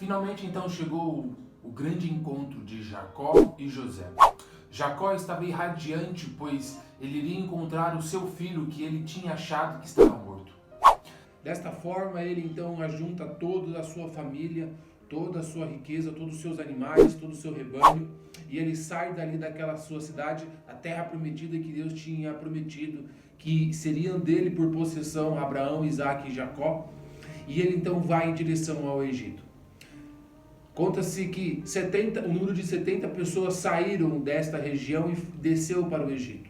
Finalmente então chegou o grande encontro de Jacó e José. Jacó estava irradiante, pois ele iria encontrar o seu filho que ele tinha achado que estava morto. Desta forma, ele então ajunta toda a sua família, toda a sua riqueza, todos os seus animais, todo o seu rebanho, e ele sai dali daquela sua cidade, a terra prometida que Deus tinha prometido, que seriam dele por possessão Abraão, Isaque e Jacó, e ele então vai em direção ao Egito. Conta-se que o número de 70 pessoas saíram desta região e desceu para o Egito.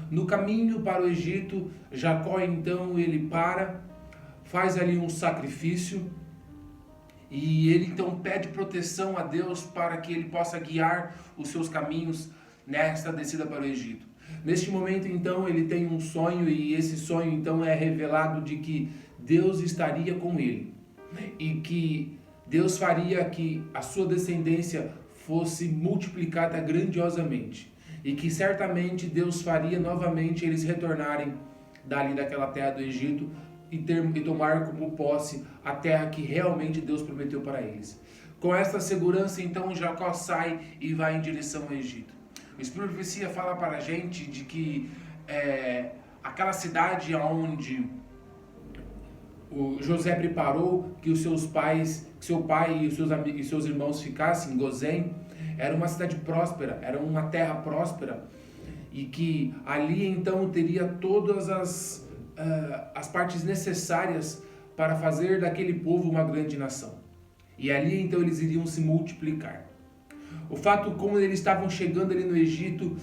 No caminho para o Egito, Jacó então ele faz ali um sacrifício e ele então pede proteção a Deus para que ele possa guiar os seus caminhos nesta descida para o Egito. Neste momento então ele tem um sonho e esse sonho então é revelado de que Deus estaria com ele e que Deus faria que a sua descendência fosse multiplicada grandiosamente e que certamente Deus faria novamente eles retornarem dali daquela terra do Egito e tomar como posse a terra que realmente Deus prometeu para eles. Com esta segurança, então, Jacó sai e vai em direção ao Egito. O Espírito de Profecia fala para a gente de que aquela cidade onde o José preparou que seu pai e seus irmãos ficassem, Gozém, era uma cidade próspera, era uma terra próspera, e que ali então teria todas as partes necessárias para fazer daquele povo uma grande nação. E ali então eles iriam se multiplicar. O fato como eles estavam chegando ali no Egito,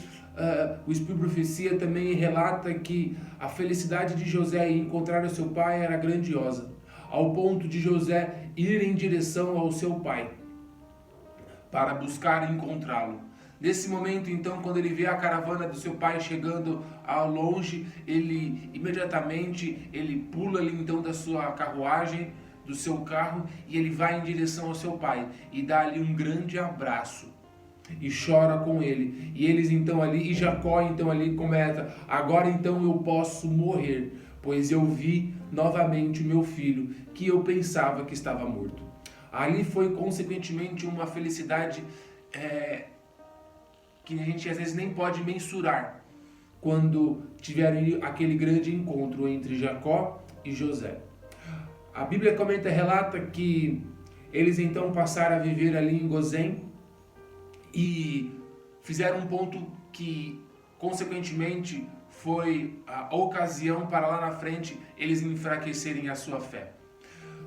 o Espírito de Profecia também relata que a felicidade de José em encontrar o seu pai era grandiosa, ao ponto de José ir em direção ao seu pai para buscar encontrá-lo. Nesse momento, então, quando ele vê a caravana do seu pai chegando ao longe, ele imediatamente pula ali então da sua carruagem, do seu carro, e ele vai em direção ao seu pai e dá ali um grande abraço e chora com ele. E eles então ali, e Jacó então ali comenta: agora então eu posso morrer, pois eu vi novamente o meu filho, que eu pensava que estava morto. Ali foi consequentemente uma felicidade que a gente às vezes nem pode mensurar quando tiveram aquele grande encontro entre Jacó e José. A Bíblia relata que eles então passaram a viver ali em Gozém e fizeram um ponto que consequentemente foi a ocasião para lá na frente eles enfraquecerem a sua fé.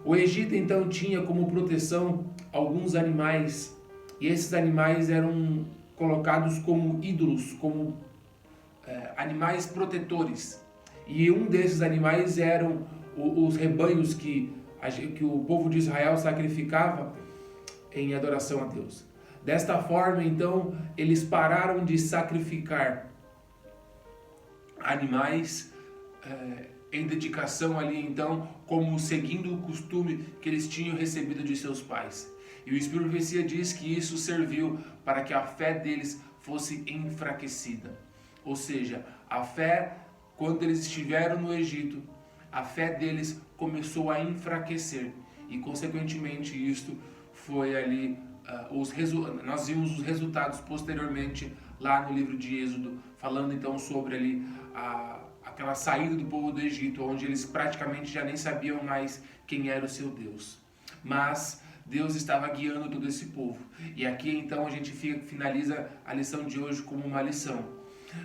O Egito então tinha como proteção alguns animais, e esses animais eram colocados como ídolos, como animais protetores. E um desses animais eram os rebanhos que o povo de Israel sacrificava em adoração a Deus. Desta forma, então, eles pararam de sacrificar animais em dedicação ali, então, como seguindo o costume que eles tinham recebido de seus pais. E o Espírito de Profecia diz que isso serviu para que a fé deles fosse enfraquecida. Ou seja, a fé, quando eles estiveram no Egito, a fé deles começou a enfraquecer. E, consequentemente, isto foi ali, nós vimos os resultados posteriormente lá no livro de Êxodo, falando então sobre ali aquela saída do povo do Egito, onde eles praticamente já nem sabiam mais quem era o seu Deus. Mas Deus estava guiando todo esse povo. E aqui então a gente finaliza a lição de hoje como uma lição.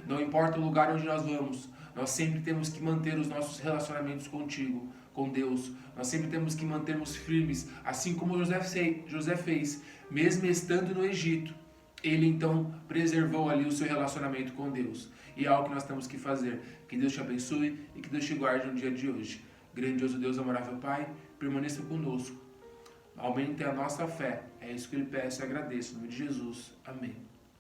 Não importa o lugar onde nós vamos, nós sempre temos que manter os nossos relacionamentos com Deus. Nós sempre temos que mantermos firmes, assim como José fez, mesmo estando no Egito. Ele então preservou ali o seu relacionamento com Deus. E é algo que nós temos que fazer. Que Deus te abençoe e que Deus te guarde no dia de hoje. Grandioso Deus, amável Pai, permaneça conosco. Aumente a nossa fé. É isso que eu lhe peço e agradeço. Em nome de Jesus. Amém.